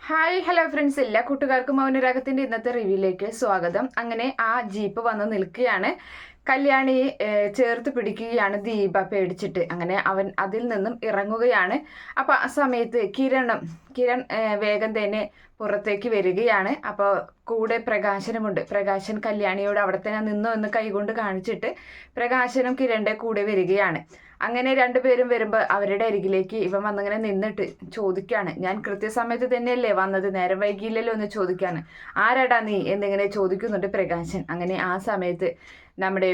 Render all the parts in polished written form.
Hi hello friends, എല്ലാ കൂട്ടുകാർക്കും മൗനരാഗത്തിന്റെ ഇന്നത്തെ റിവ്യൂയിലേക്ക് സ്വാഗതം. അങ്ങനെ ആ ജീപ്പ് വന്ന് നിൽക്കുകയാണ്. കല്യാണി ചേർത്ത് പിടിക്കുകയാണ് ദീപ പേടിച്ചിട്ട്. അങ്ങനെ അവൻ അതിൽ നിന്നും ഇറങ്ങുകയാണ്. അപ്പൊ ആ സമയത്ത് കിരൺ വേഗം തന്നെ പുറത്തേക്ക് വരികയാണ്. അപ്പോൾ കൂടെ പ്രകാശനുമുണ്ട്. പ്രകാശൻ കല്യാണിയോട് അവിടെ തന്നെ നിന്നോ എന്ന് കൈകൊണ്ട് കാണിച്ചിട്ട് പ്രകാശനും കിരണിന്റെ കൂടെ വരികയാണ്. അങ്ങനെ രണ്ടുപേരും വരുമ്പോൾ അവരുടെ അരികിലേക്ക് ഇവൻ വന്നിങ്ങനെ നിന്നിട്ട് ചോദിക്കാണ്, ഞാൻ കൃത്യസമയത്ത് തന്നെയല്ലേ വന്നത്, നേരം വൈകിയില്ലല്ലോ എന്ന് ചോദിക്കാണ്. ആരാടാ നീ എന്നിങ്ങനെ ചോദിക്കുന്നുണ്ട് പ്രകാശൻ. അങ്ങനെ ആ സമയത്ത് നമ്മുടെ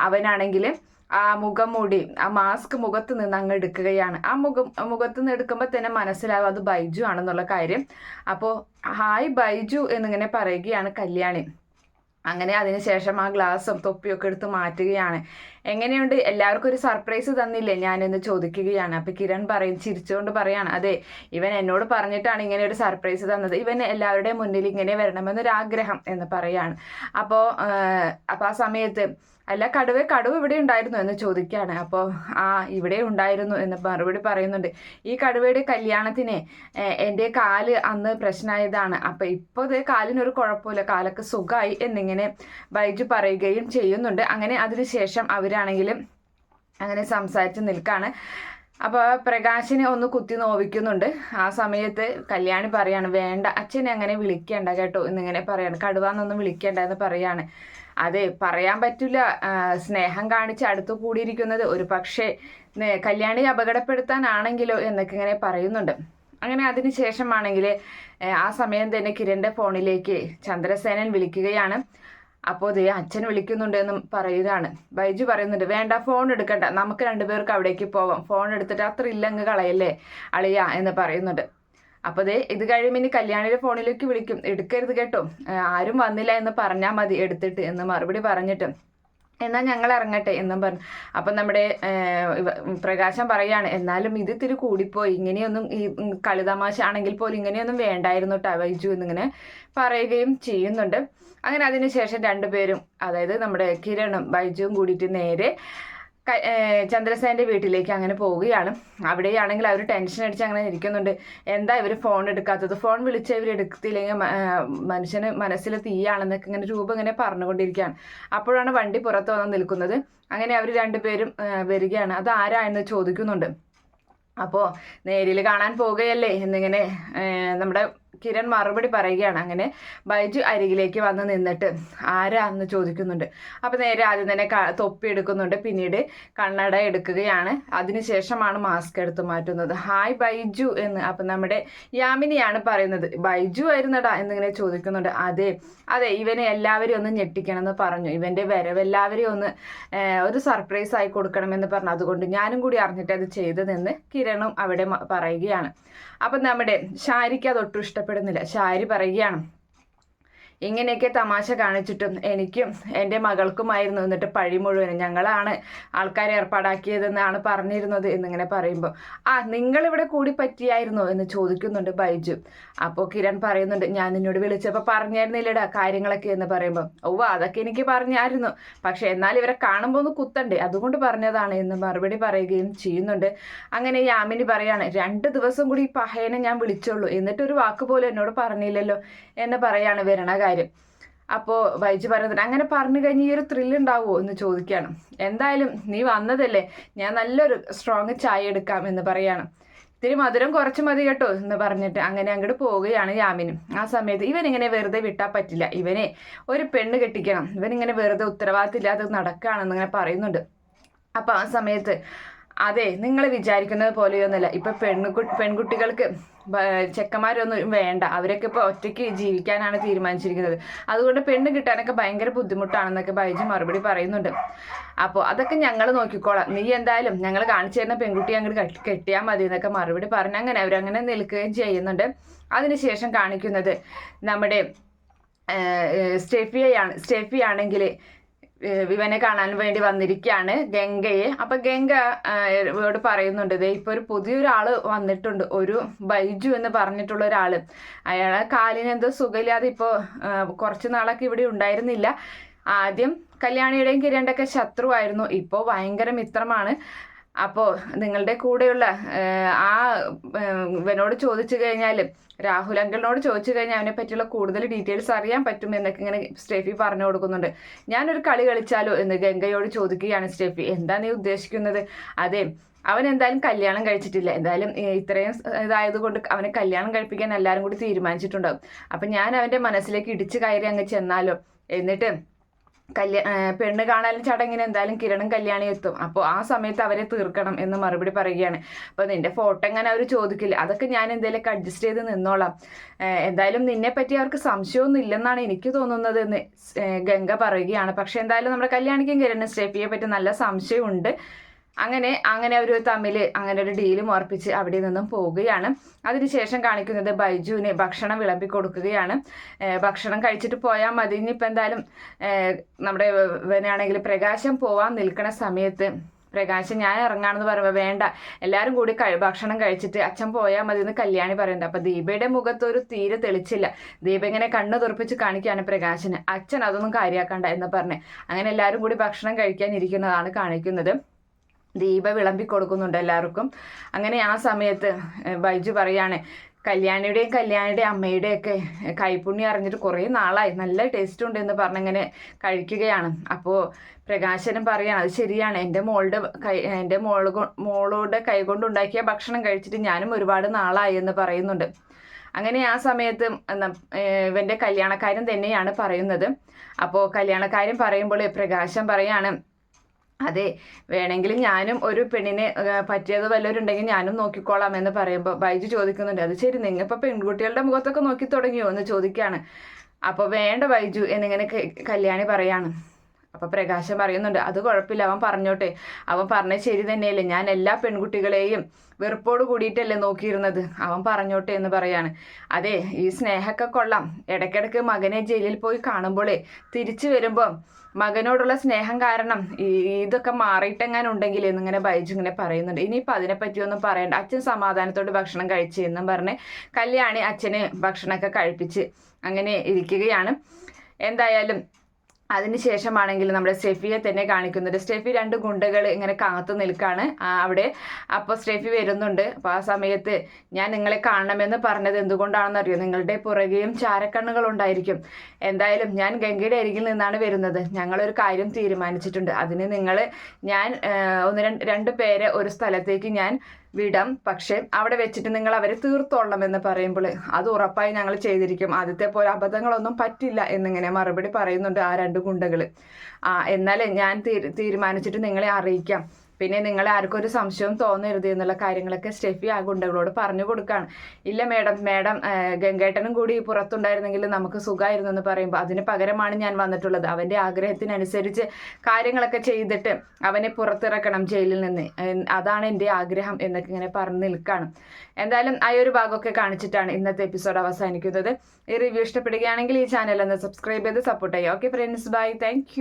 അവനാണെങ്കിൽ ആ മുഖം മൂടി ആ മാസ്ക് മുഖത്ത് നിന്ന് അങ്ങ് എടുക്കുകയാണ്. ആ മുഖത്ത് നിന്ന് എടുക്കുമ്പോൾ തന്നെ മനസ്സിലാവും അത് ബൈജു ആണെന്നുള്ള കാര്യം. അപ്പോൾ ഹായ് ബൈജു എന്നിങ്ങനെ പറയുകയാണ് കല്യാണി. അങ്ങനെ അതിനുശേഷം ആ ഗ്ലാസും തൊപ്പിയൊക്കെ എടുത്ത് മാറ്റുകയാണ്. എങ്ങനെയുണ്ട്, എല്ലാവർക്കും ഒരു സർപ്രൈസ് തന്നില്ലേ ഞാനെന്ന് ചോദിക്കുകയാണ്. അപ്പൊ കിരൺ ചിരിച്ചുകൊണ്ട് പറയാണ്, അതെ, ഇവൻ എന്നോട് പറഞ്ഞിട്ടാണ് ഇങ്ങനെ ഒരു സർപ്രൈസ് തന്നത്. ഇവൻ എല്ലാവരുടെയും മുന്നിൽ ഇങ്ങനെ വരണമെന്നൊരാഗ്രഹം എന്ന് പറയാണ്. അപ്പോൾ ആ സമയത്ത് അല്ല കടുവ ഇവിടെ ഉണ്ടായിരുന്നു എന്ന് ചോദിക്കുകയാണ്. അപ്പോൾ ഇവിടെ ഉണ്ടായിരുന്നു എന്ന് മറുപടി പറയുന്നുണ്ട്. ഈ കടുവയുടെ കല്യാണത്തിന് എൻ്റെ കാല് അന്ന് പ്രശ്നമായതാണ്. അപ്പം ഇപ്പോൾ ഇത് കാലിനൊരു കുഴപ്പമില്ല, കാലൊക്കെ സുഖമായി എന്നിങ്ങനെ ബൈജു പറയുകയും ചെയ്യുന്നുണ്ട്. അങ്ങനെ അതിനുശേഷം അവരാണെങ്കിലും അങ്ങനെ സംസാരിച്ച് നിൽക്കുകയാണ്. അപ്പോൾ പ്രകാശിനെ ഒന്ന് കുത്തി നോവിക്കുന്നുണ്ട്. ആ സമയത്ത് കല്യാണി പറയാണ്, വേണ്ട അച്ഛനെ അങ്ങനെ വിളിക്കേണ്ട കേട്ടോ എന്നിങ്ങനെ പറയാണ്. കടുവാന്നൊന്നും വിളിക്കേണ്ട എന്ന് പറയാണ്. അതെ, പറയാൻ പറ്റില്ല, സ്നേഹം കാണിച്ച് അടുത്തു കൂടിയിരിക്കുന്നത് ഒരു പക്ഷേ കല്യാണി അപകടപ്പെടുത്താനാണെങ്കിലോ എന്നൊക്കെ ഇങ്ങനെ പറയുന്നുണ്ട്. അങ്ങനെ അതിന് ശേഷമാണെങ്കിൽ ആ സമയം തന്നെ കിരണിന്റെ ഫോണിലേക്ക് ചന്ദ്രസേനൻ വിളിക്കുകയാണ്. അപ്പോൾ ദേ അച്ഛൻ വിളിക്കുന്നുണ്ട് എന്നും പറയുകയാണ്. ബൈജു പറയുന്നുണ്ട്, വേണ്ട ഫോൺ എടുക്കണ്ട, നമുക്ക് രണ്ടുപേർക്ക് അവിടേക്ക് പോവാം, ഫോൺ എടുത്തിട്ട് അത്ര ഇല്ലങ്ങ് കളയല്ലേ അളിയ എന്ന് പറയുന്നുണ്ട്. അപ്പോൾ ദേ ഇത് കഴിയുമ്പോൾ ഇനി കല്യാണിയുടെ ഫോണിലേക്ക് വിളിക്കും, എടുക്കരുത് കേട്ടോ, ആരും വന്നില്ല എന്ന് പറഞ്ഞാൽ മതി എടുത്തിട്ട് എന്ന് മറുപടി പറഞ്ഞിട്ട് എന്നാൽ ഞങ്ങൾ ഇറങ്ങട്ടെ എന്നും പറഞ്ഞു. അപ്പം നമ്മുടെ പ്രകാശം പറയാണ്, എന്നാലും ഇത് ഇത്തിരി കൂടിപ്പോയി, ഇങ്ങനെയൊന്നും ഈ കളിതമാശ ആണെങ്കിൽ പോലും ഇങ്ങനെയൊന്നും വേണ്ടായിരുന്നു കേട്ടോ ബൈജു എന്നിങ്ങനെ പറയുകയും ചെയ്യുന്നുണ്ട്. അങ്ങനെ അതിനുശേഷം രണ്ടുപേരും, അതായത് നമ്മുടെ കിരണും ബൈജുവും കൂടിയിട്ട് നേരെ ചന്ദ്രസേനന്റെ വീട്ടിലേക്ക് അങ്ങനെ പോവുകയാണ്. അവിടെയാണെങ്കിൽ അവർ ടെൻഷൻ അടിച്ച് അങ്ങനെ ഇരിക്കുന്നുണ്ട്. എന്താ ഇവർ ഫോൺ എടുക്കാത്തത്, ഫോൺ വിളിച്ച് ഇവർ എടുത്തില്ലെങ്കിൽ മനുഷ്യന് മനസ്സിൽ തീയാണെന്നൊക്കെ ഇങ്ങനെ രൂപം ഇങ്ങനെ പറഞ്ഞുകൊണ്ടിരിക്കുകയാണ്. അപ്പോഴാണ് വണ്ടി പുറത്ത് വന്ന് നിൽക്കുന്നത്. അങ്ങനെ അവർ രണ്ടുപേരും വരികയാണ്. അത് ആരാ എന്ന് ചോദിക്കുന്നുണ്ട്. അപ്പോൾ നേരിൽ കാണാൻ പോവുകയല്ലേ എന്നിങ്ങനെ നമ്മുടെ കിരൺ മറുപടി പറയുകയാണ്. അങ്ങനെ ബൈജു അരികിലേക്ക് വന്ന് നിന്നിട്ട് ആരാ എന്ന് ചോദിക്കുന്നുണ്ട്. അപ്പം നേരെ ആദ്യം തന്നെ തൊപ്പി എടുക്കുന്നുണ്ട്, പിന്നീട് കണ്ണട എടുക്കുകയാണ്. അതിനുശേഷമാണ് മാസ്ക് എടുത്ത് മാറ്റുന്നത്. ഹായ് ബൈജു എന്ന്. അപ്പം നമ്മുടെ യാമിനിയാണ് പറയുന്നത്. ബൈജു ആയിരുന്നടാ എന്നിങ്ങനെ ചോദിക്കുന്നുണ്ട്. അതെ, ഇവനെ എല്ലാവരും ഒന്ന് ഞെട്ടിക്കണം എന്ന് പറഞ്ഞു, ഇവൻ്റെ വരവ് എല്ലാവരെയും ഒന്ന് ഒരു സർപ്രൈസ് ആയി കൊടുക്കണമെന്ന് പറഞ്ഞു, അതുകൊണ്ട് ഞാനും കൂടി അറിഞ്ഞിട്ട് അത് ചെയ്തതെന്ന് കിരണും അവിടെ പറയുകയാണ്. അപ്പം നമ്മുടെ ഷാരിക്ക് അതൊട്ടും ഇഷ്ടപ്പെടുന്നില്ല. ഷാരി പറയുകയാണ്, ഇങ്ങനെയൊക്കെ തമാശ കാണിച്ചിട്ടും എനിക്കും എൻ്റെ മകൾക്കുമായിരുന്നു എന്നിട്ട് പഴി മുഴുവനും ഞങ്ങളാണ് ആൾക്കാരെ ഏർപ്പാടാക്കിയതെന്നാണ് പറഞ്ഞിരുന്നത് എന്നിങ്ങനെ പറയുമ്പോൾ നിങ്ങളിവിടെ കൂടി പറ്റിയായിരുന്നോ എന്ന് ചോദിക്കുന്നുണ്ട് ബൈജു. അപ്പോൾ കിരൺ പറയുന്നുണ്ട്, ഞാൻ നിന്നോട് വിളിച്ചപ്പോൾ പറഞ്ഞായിരുന്നില്ലടാ കാര്യങ്ങളൊക്കെ എന്ന് പറയുമ്പോൾ അതൊക്കെ എനിക്ക് പറഞ്ഞായിരുന്നു, പക്ഷെ എന്നാൽ ഇവരെ കാണുമ്പോൾ ഒന്ന് കുത്തണ്ടേ, അതുകൊണ്ട് പറഞ്ഞതാണ് എന്ന് മറുപടി പറയുകയും ചെയ്യുന്നുണ്ട്. അങ്ങനെ യാമിനി പറയാണ്, 2 ദിവസം കൂടി ഈ പഹയനെ ഞാൻ വിളിച്ചോളൂ, എന്നിട്ടൊരു വാക്ക് പോലും എന്നോട് പറഞ്ഞില്ലല്ലോ എന്ന് പറയാണ് വരണ കാര്യം. അപ്പോൾ ബൈജു പറയുന്നത്, അങ്ങനെ പറഞ്ഞു കഴിഞ്ഞ് ഈ ഒരു ത്രില്ല് ഉണ്ടാവുമോ എന്ന് ചോദിക്കുകയാണ്. എന്തായാലും നീ വന്നതല്ലേ, ഞാൻ നല്ലൊരു സ്ട്രോങ് ചായ എടുക്കാം എന്ന് പറയാണ്. ഇത്തിരി മധുരം കുറച്ച് മതി കേട്ടോ എന്ന് പറഞ്ഞിട്ട് അങ്ങനെ അങ്ങോട്ട് പോവുകയാണ് യാമിനും. ആ സമയത്ത് ഇവനിങ്ങനെ വെറുതെ വിട്ടാൽ പറ്റില്ല, ഇവനെ ഒരു പെണ്ണ് കെട്ടിക്കണം, ഇവനിങ്ങനെ വെറുതെ ഉത്തരവാദിത്തമില്ലാതെ നടക്കുകയാണെന്നിങ്ങനെ പറയുന്നുണ്ട്. അപ്പോൾ ആ സമയത്ത് അതെ, നിങ്ങൾ വിചാരിക്കുന്നത് പോലെയൊന്നുമല്ല, ഇപ്പൊ പെൺകുട്ടികൾക്ക് ചെക്കന്മാരൊന്നും വേണ്ട, അവരൊക്കെ ഇപ്പോൾ ഒറ്റയ്ക്ക് ജീവിക്കാനാണ് തീരുമാനിച്ചിരിക്കുന്നത്, അതുകൊണ്ട് പെണ്ണ് കിട്ടാനൊക്കെ ഭയങ്കര ബുദ്ധിമുട്ടാണെന്നൊക്കെ ബൈജു മറുപടി പറയുന്നുണ്ട്. അപ്പോൾ അതൊക്കെ ഞങ്ങൾ നോക്കിക്കോളാം, നീ എന്തായാലും ഞങ്ങൾ കാണിച്ചു തരുന്ന പെൺകുട്ടി അങ്ങോട്ട് കെട്ടിയാൽ മതി എന്നൊക്കെ മറുപടി പറഞ്ഞ് അങ്ങനെ അവരങ്ങനെ നിൽക്കുകയും ചെയ്യുന്നുണ്ട്. അതിനുശേഷം കാണിക്കുന്നത് നമ്മുടെ സ്റ്റെഫി ആണെങ്കിൽ ഇവനെ കാണാൻ വേണ്ടി വന്നിരിക്കുകയാണ്, ഗംഗയെ. അപ്പൊ ഗംഗയോട് പറയുന്നുണ്ട്, ഇപ്പൊ ഒരു പുതിയൊരാള് വന്നിട്ടുണ്ട്, ഒരു ബൈജു എന്ന് പറഞ്ഞിട്ടുള്ള ഒരാള്. അയാളെ കാലിന് എന്തോ സുഖമില്ലാതെ ഇപ്പോൾ കുറച്ച് നാളൊക്കെ ഇവിടെ ഉണ്ടായിരുന്നില്ല. ആദ്യം കല്യാണിയുടെയും കിരണിൻ്റെയൊക്കെ ശത്രുവായിരുന്നു, ഇപ്പോൾ ഭയങ്കര മിത്രമാണ്. അപ്പോൾ നിങ്ങളുടെ കൂടെയുള്ള ആ ഇവനോട് ചോദിച്ചു കഴിഞ്ഞാൽ, രാഹുൽ അങ്കിളിനോട് ചോദിച്ചു കഴിഞ്ഞാൽ അവനെ പറ്റിയുള്ള കൂടുതൽ ഡീറ്റെയിൽസ് അറിയാൻ പറ്റും എന്നൊക്കെ ഇങ്ങനെ സ്റ്റെഫി പറഞ്ഞു കൊടുക്കുന്നുണ്ട്. ഞാനൊരു കളി കളിച്ചാലോ എന്ന് ഗംഗയോട് ചോദിക്കുകയാണ് സ്റ്റെഫി. എന്താ നീ ഉദ്ദേശിക്കുന്നത്? അതെ, അവൻ എന്തായാലും കല്യാണം കഴിച്ചിട്ടില്ല, എന്തായാലും ഇത്രയും ഇതായതുകൊണ്ട് അവനെ കല്യാണം കഴിപ്പിക്കാൻ എല്ലാവരും കൂടി തീരുമാനിച്ചിട്ടുണ്ടാവും. അപ്പം ഞാൻ അവൻ്റെ മനസ്സിലേക്ക് ഇടിച്ചു കയറി അങ്ങ് ചെന്നാലോ, എന്നിട്ട് പെണ്ണ് കാണാനും ചടങ്ങിന് എന്തായാലും കിരണും കല്യാണി എത്തും, അപ്പോൾ ആ സമയത്ത് അവരെ തീർക്കണം എന്ന് മറുപടി പറയുകയാണ്. അപ്പോൾ നിന്റെ ഫോട്ടോ എങ്ങനെ അവർ ചോദിക്കില്ല, അതൊക്കെ ഞാൻ എന്തെങ്കിലുമൊക്കെ അഡ്ജസ്റ്റ് ചെയ്ത് നിന്നോളാം, എന്തായാലും നിന്നെ പറ്റി അവർക്ക് സംശയമൊന്നും ഇല്ലെന്നാണ് എനിക്ക് തോന്നുന്നത് എന്ന് ഗംഗ പറയുകയാണ്. പക്ഷെ എന്തായാലും നമ്മുടെ കല്യാണിക്കും കിരണും സ്റ്റെഫിയെ പറ്റി നല്ല സംശയമുണ്ട്. അങ്ങനെ ഒരു തമ്മിൽ അങ്ങനെ ഒരു ഡീലും ഉറപ്പിച്ച് അവിടെ നിന്നും പോവുകയാണ്. അതിനുശേഷം കാണിക്കുന്നത് ബൈജുവിന് ഭക്ഷണം വിളമ്പി കൊടുക്കുകയാണ്. ഭക്ഷണം കഴിച്ചിട്ട് പോയാൽ മതി, ഇനിയിപ്പോൾ എന്തായാലും നമ്മുടെ ഇവനാണെങ്കിൽ പ്രകാശം പോവാൻ നിൽക്കുന്ന സമയത്ത് പ്രകാശം ഞാൻ ഇറങ്ങാണെന്ന് പറയുമ്പോൾ വേണ്ട, എല്ലാവരും കൂടി ഭക്ഷണം കഴിച്ചിട്ട് അച്ഛൻ പോയാൽ മതി എന്ന് കല്യാണി പറയുന്നുണ്ട്. അപ്പോൾ ദീപയുടെ മുഖത്തൊരു തീരെ തെളിച്ചില്ല. ദീപ ഇങ്ങനെ കണ്ണ് തുറപ്പിച്ച് കാണിക്കുകയാണ് പ്രകാശന്, അച്ഛൻ അതൊന്നും കാര്യമാക്കണ്ട എന്ന് പറഞ്ഞ്. അങ്ങനെ എല്ലാവരും കൂടി ഭക്ഷണം കഴിക്കാനിരിക്കുന്നതാണ് കാണിക്കുന്നത്. ദീപ വിളമ്പി കൊടുക്കുന്നുണ്ട് എല്ലാവർക്കും. അങ്ങനെ ആ സമയത്ത് ബൈജു പറയാണ്, കല്യാണിയുടെയും അമ്മയുടെയൊക്കെ കൈപ്പുണ്യം അറിഞ്ഞിട്ട് കുറേ നാളായി, നല്ല ടേസ്റ്റ് ഉണ്ട് എന്ന് പറഞ്ഞങ്ങനെ കഴിക്കുകയാണ്. അപ്പോൾ പ്രകാശനും പറയാണ്, അത് ശരിയാണ്, എൻ്റെ മോളുടെ കൈ കൊണ്ടുണ്ടാക്കിയ ഭക്ഷണം കഴിച്ചിട്ട് ഞാനും ഒരുപാട് നാളായി എന്ന് പറയുന്നുണ്ട്. അങ്ങനെ ആ സമയത്ത് ഇവൻ്റെ കല്യാണക്കാരൻ തന്നെയാണ് പറയുന്നത്. അപ്പോൾ കല്യാണക്കാരൻ പറയുമ്പോൾ പ്രകാശം പറയാണ്, അതെ, വേണമെങ്കിൽ ഞാനും ഒരു പെണ്ണിനെ പറ്റിയത് വല്ലവരുണ്ടെങ്കിൽ ഞാനും നോക്കിക്കോളാം എന്ന് പറയുമ്പോൾ ബൈജു ചോദിക്കുന്നുണ്ട്, അത് ശരി, നിങ്ങൾ ഇപ്പോൾ പെൺകുട്ടികളുടെ മുഖത്തൊക്കെ നോക്കി തുടങ്ങിയോ എന്ന് ചോദിക്കുകയാണ്. അപ്പോൾ വേണ്ട ബൈജു എന്നിങ്ങനെ കല്യാണി പറയാണ്. അപ്പോൾ പ്രകാശം പറയുന്നുണ്ട്, അത് കുഴപ്പമില്ല, അവൻ പറഞ്ഞോട്ടെ, അവൻ പറഞ്ഞത് ശരി തന്നെയല്ലേ, ഞാൻ എല്ലാ പെൺകുട്ടികളെയും വെറുപ്പോട് കൂടിയിട്ടല്ലേ നോക്കിയിരുന്നത്, അവൻ പറഞ്ഞോട്ടെ എന്ന് പറയാണ്. അതെ, ഈ സ്നേഹമൊക്കെ കൊള്ളാം, ഇടയ്ക്കിടയ്ക്ക് മകനെ ജയിലിൽ പോയി കാണുമ്പോഴേ തിരിച്ചു വരുമ്പോൾ മകനോടുള്ള സ്നേഹം കാരണം ഇതൊക്കെ മാറിയിട്ടെങ്ങാനുണ്ടെങ്കിൽ എന്നിങ്ങനെ ബൈജു ഇങ്ങനെ പറയുന്നുണ്ട്. ഇനിയിപ്പോൾ അതിനെപ്പറ്റിയൊന്നും പറയണ്ട, അച്ഛൻ സമാധാനത്തോട് ഭക്ഷണം കഴിച്ചു എന്നും പറഞ്ഞ് കല്യാണി അച്ഛന് ഭക്ഷണമൊക്കെ കഴിപ്പിച്ച് അങ്ങനെ ഇരിക്കുകയാണ്. എന്തായാലും അതിനുശേഷമാണെങ്കിൽ നമ്മുടെ സ്റ്റെഫിയെ തന്നെ കാണിക്കുന്നുണ്ട്. സ്റ്റെഫി 2 ഗുണ്ടകൾ ഇങ്ങനെ കാത്തു നിൽക്കുകയാണ് അവിടെ. അപ്പോൾ സ്റ്റെഫി വരുന്നുണ്ട്. അപ്പോൾ ആ സമയത്ത് ഞാൻ നിങ്ങളെ കാണണമെന്ന് പറഞ്ഞത് എന്തുകൊണ്ടാണെന്ന് അറിയോ, നിങ്ങളുടെ പുറകെയും ചാരക്കണ്ണുകൾ ഉണ്ടായിരിക്കും. എന്തായാലും ഞാൻ ഗംഗയുടെ അരികിൽ നിന്നാണ് വരുന്നത്, ഞങ്ങളൊരു കാര്യം തീരുമാനിച്ചിട്ടുണ്ട്, അതിന് ഞാൻ 2 പേരെ ഒരു സ്ഥലത്തേക്ക് ഞാൻ വിടാം, പക്ഷെ അവിടെ വെച്ചിട്ട് നിങ്ങൾ അവരെ തീർത്തോളണം എന്ന് പറയുമ്പോൾ അത് ഉറപ്പായി ഞങ്ങൾ ചെയ്തിരിക്കും, ആദ്യത്തെ പോലെ അബദ്ധങ്ങളൊന്നും പറ്റില്ല എന്നിങ്ങനെ മറുപടി പറയുന്നുണ്ട് ആ 2 ഗുണ്ടകൾ. എന്നാലേ ഞാൻ തീരുമാനിച്ചിട്ട് നിങ്ങളെ അറിയിക്കാം, പിന്നെ നിങ്ങളെ ആർക്കും ഒരു സംശയവും തോന്നരുത് എന്നുള്ള കാര്യങ്ങളൊക്കെ സ്റ്റെഫി ആ ഗുണ്ടകളോട് പറഞ്ഞു കൊടുക്കുകയാണ്. ഇല്ല മേഡം, ഗംഗേട്ടനും കൂടി പുറത്തുണ്ടായിരുന്നെങ്കിൽ നമുക്ക് സുഖമായിരുന്നു എന്ന് പറയുമ്പോൾ അതിന് പകരമാണ് ഞാൻ വന്നിട്ടുള്ളത്, അവൻ്റെ ആഗ്രഹത്തിനനുസരിച്ച് കാര്യങ്ങളൊക്കെ ചെയ്തിട്ട് അവനെ പുറത്തിറക്കണം ജയിലിൽ നിന്ന്, അതാണ് എൻ്റെ ആഗ്രഹം എന്നൊക്കെ ഇങ്ങനെ പറഞ്ഞു നിൽക്കുകയാണ്. എന്തായാലും ആ ഒരു ഭാഗമൊക്കെ കാണിച്ചിട്ടാണ് ഇന്നത്തെ എപ്പിസോഡ് അവസാനിക്കുന്നത്. ഈ റിവ്യൂ ഇഷ്ടപ്പെടുകയാണെങ്കിൽ ഈ ചാനൽ ഒന്ന് സബ്സ്ക്രൈബ് ചെയ്ത് സപ്പോർട്ട് ചെയ്യുക. Okay friends, by, thank